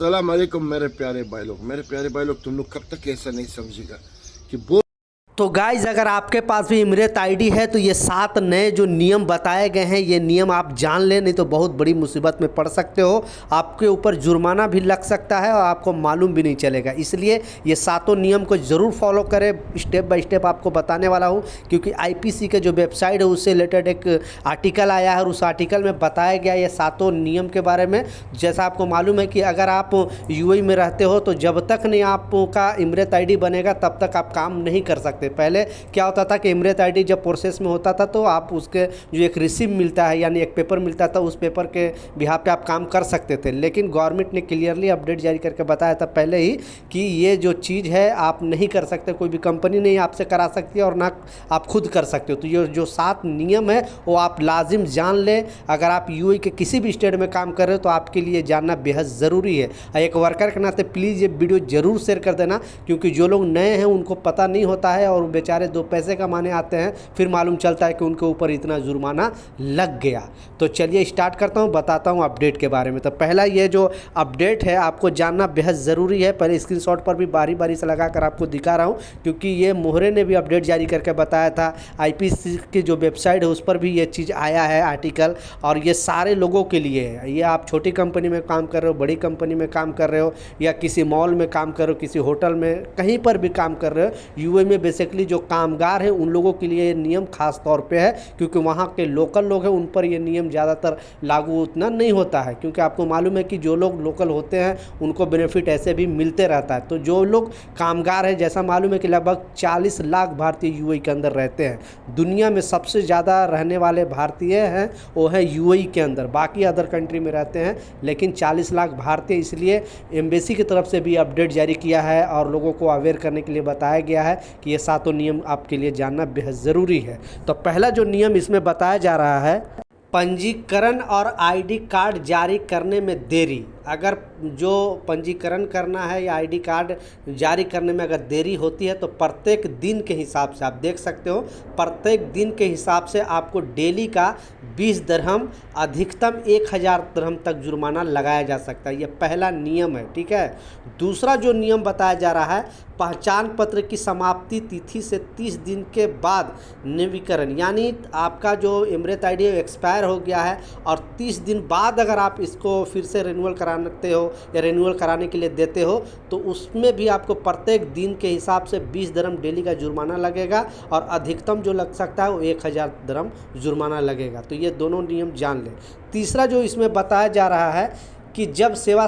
सलाम अलैकुम मेरे प्यारे भाई लोग तुम लोग कब तक ऐसा नहीं समझेगा कि वो तो गाइज अगर आपके पास भी इमरत आईडी है तो ये 7 नए जो नियम बताए गए हैं ये नियम आप जान लें, नहीं तो बहुत बड़ी मुसीबत में पड़ सकते हो। आपके ऊपर जुर्माना भी लग सकता है और आपको मालूम भी नहीं चलेगा। इसलिए ये 7 नियम को ज़रूर फॉलो करें। स्टेप बाय स्टेप आपको बताने वाला हूँ, क्योंकि आईपीसी के जो वेबसाइट है उससे रिलेटेड एक आर्टिकल आया है और उस आर्टिकल में बताया गया ये 7 नियम के बारे में। जैसा आपको मालूम है कि अगर आप यूएई में रहते हो तो जब तक नहीं आपका इमरत आईडी बनेगा तब तक आप काम नहीं कर सकते। पहले क्या होता था कि इमरत आईडी जब प्रोसेस में होता था तो आप उसके जो एक रिसीव मिलता है यानी एक पेपर मिलता था, उस पेपर के बिहार पे आप काम कर सकते थे। लेकिन गवर्नमेंट ने क्लियरली अपडेट जारी करके बताया था पहले ही कि ये जो चीज़ है आप नहीं कर सकते, कोई भी कंपनी नहीं आपसे करा सकती है और ना आप खुद कर सकते हो। तो ये जो 7 नियम है वो आप लाजिम जान लें। अगर आप यूएई के किसी भी स्टेट में काम कर रहे हो तो आपके लिए जानना बेहद ज़रूरी है। एक वर्कर के नाते प्लीज़ ये वीडियो ज़रूर शेयर कर देना, क्योंकि जो लोग नए हैं उनको पता नहीं होता है और बेचारे 2 पैसे कमाने आते हैं, फिर मालूम चलता है कि उनके ऊपर इतना जुर्माना लग गया। तो चलिए स्टार्ट करता हूँ, बताता हूँ अपडेट के बारे में। तो पहला ये जो अपडेट है आपको जानना बेहद ज़रूरी है। पहले स्क्रीनशॉट पर भी बारी बारी से लगा कर आपको दिखा रहा हूँ, क्योंकि ये मोहरे ने भी अपडेट जारी करके बताया था। आईपीसी की जो वेबसाइट है उस पर भी ये चीज़ आया है आर्टिकल, और ये सारे लोगों के लिए है। ये आप छोटी कंपनी में काम कर रहे हो, बड़ी कंपनी में काम कर रहे हो, या किसी मॉल में काम कर रहे हो, किसी होटल में, कहीं पर भी काम कर रहे हो, यूएई में बेसिकली जो कामगार हैं उन लोगों के लिए ये नियम खास तौर पे है, क्योंकि वहाँ के लोकल लोग हैं उन पर ये नियम ज़्यादातर लागू उतना नहीं होता है। क्योंकि आपको मालूम है कि जो लोग लोकल होते हैं उनको बेनिफिट ऐसे भी मिलते रहता है। तो जो लोग कामगार हैं, जैसा मालूम है कि लगभग 40 लाख भारतीय यूएई के अंदर रहते हैं। दुनिया में सबसे ज़्यादा रहने वाले भारतीय हैं वो है यूएई के अंदर, बाकी अदर कंट्री में रहते हैं, लेकिन 40 लाख भारतीय। इसलिए एम्बेसी की तरफ से भी अपडेट जारी किया है और लोगों को अवेयर करने के लिए बताया गया है कि ये 7 नियम आपके लिए जानना बेहद ज़रूरी है। तो पहला जो नियम इसमें बताया जा रहा है, पंजीकरण और आईडी कार्ड जारी करने में देरी। अगर जो पंजीकरण करना है या आईडी कार्ड जारी करने में अगर देरी होती है तो प्रत्येक दिन के हिसाब से आप देख सकते हो, प्रत्येक दिन के हिसाब से आपको डेली का 20 दिरहम अधिकतम 1000 दिरहम तक जुर्माना लगाया जा सकता है। ये पहला नियम है, ठीक है। दूसरा जो नियम बताया जा रहा है, पहचान पत्र की समाप्ति तिथि से 30 दिन के बाद नवीकरण, यानी आपका जो इमरत आईडी एक्सपायर हो गया है और 30 दिन बाद अगर आप इसको फिर से रिन्यूअल कराते हो या रिन्यूअल कराने के लिए देते हो तो उसमें भी आपको प्रत्येक दिन के हिसाब से 20 दिरहम डेली का जुर्माना लगेगा और अधिकतम जो लग सकता है वो 1000 दिरहम जुर्माना लगेगा। तो ये दोनों नियम जान लें। तीसरा जो इसमें बताया जा रहा है कि जब सेवा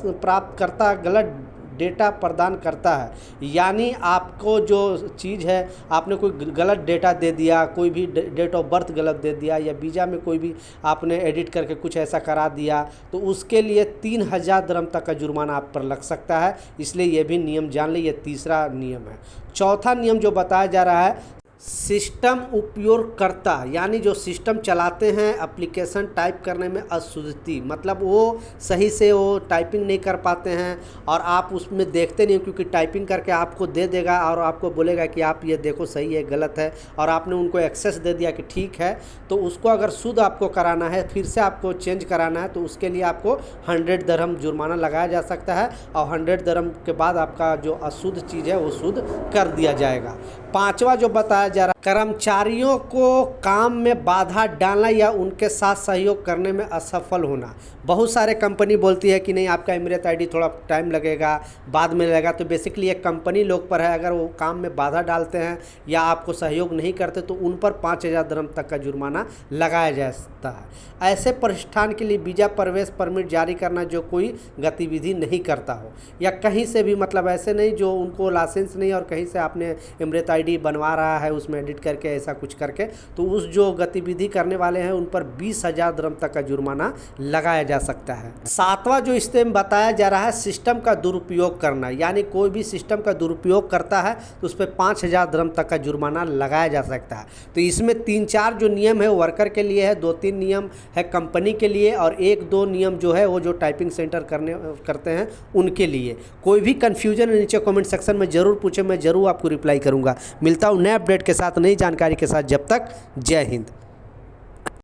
प्राप्तकर्ता गलत डेटा प्रदान करता है, यानी आपको जो चीज़ है आपने कोई गलत डेटा दे दिया, कोई भी डेट ऑफ बर्थ गलत दे दिया या वीज़ा में कोई भी आपने एडिट करके कुछ ऐसा करा दिया तो उसके लिए 3000 दिरहम तक का जुर्माना आप पर लग सकता है। इसलिए ये भी नियम जान ले, ये तीसरा नियम है। चौथा नियम जो बताया जा रहा है, सिस्टम उपयोगकर्ता, यानी जो सिस्टम चलाते हैं एप्लीकेशन टाइप करने में अशुद्धि, मतलब वो सही से वो टाइपिंग नहीं कर पाते हैं और आप उसमें देखते नहीं, क्योंकि टाइपिंग करके आपको दे देगा और आपको बोलेगा कि आप ये देखो सही है गलत है, और आपने उनको एक्सेस दे दिया कि ठीक है। तो उसको अगर शुद्ध आपको कराना है, फिर से आपको चेंज कराना है, तो उसके लिए आपको 100 दिरहम जुर्माना लगाया जा सकता है और 100 दिरहम के बाद आपका जो अशुद्ध चीज़ है वो शुद्ध कर दिया जाएगा। पांचवा जो बताया जा रहा, कर्मचारियों को काम में बाधा डालना या उनके साथ सहयोग करने में असफल होना। बहुत सारे कंपनी बोलती है कि नहीं आपका इमरत आईडी थोड़ा टाइम लगेगा, बाद में लगेगा। तो बेसिकली एक कंपनी लोग पर है, अगर वो काम में बाधा डालते हैं या आपको सहयोग नहीं करते तो उन पर 5000 दिरहम तक का जुर्माना लगाया जा सकता है। ऐसे प्रतिष्ठान के लिए वीज़ा प्रवेश परमिट जारी करना जो कोई गतिविधि नहीं करता हो, या कहीं से भी, मतलब ऐसे नहीं जो उनको लाइसेंस नहीं और कहीं से आपने इमरत आईडी बनवा रहा है उसमें एडिट करके ऐसा कुछ करके, तो उस जो गतिविधि करने वाले हैं उन पर 20,000 दिरहम तक का जुर्माना लगाया जा सकता है। सातवां जो इसमें बताया जा रहा है, सिस्टम का दुरुपयोग करना, यानी कोई भी सिस्टम का दुरुपयोग करता है तो उस पर 5,000 दिरहम तक का जुर्माना लगाया जा सकता है। तो इसमें 3-4 जो नियम है वर्कर के लिए है, 2-3 नियम है कंपनी के लिए और 1-2 नियम जो है वो जो टाइपिंग सेंटर करते हैं उनके लिए। कोई भी कन्फ्यूजन नीचे कमेंट सेक्शन में ज़रूर पूछे, मैं ज़रूर आपको रिप्लाई करूँगा। मिलता हूँ नए अपडेट के साथ, नई जानकारी के साथ। जब तक जय हिंद।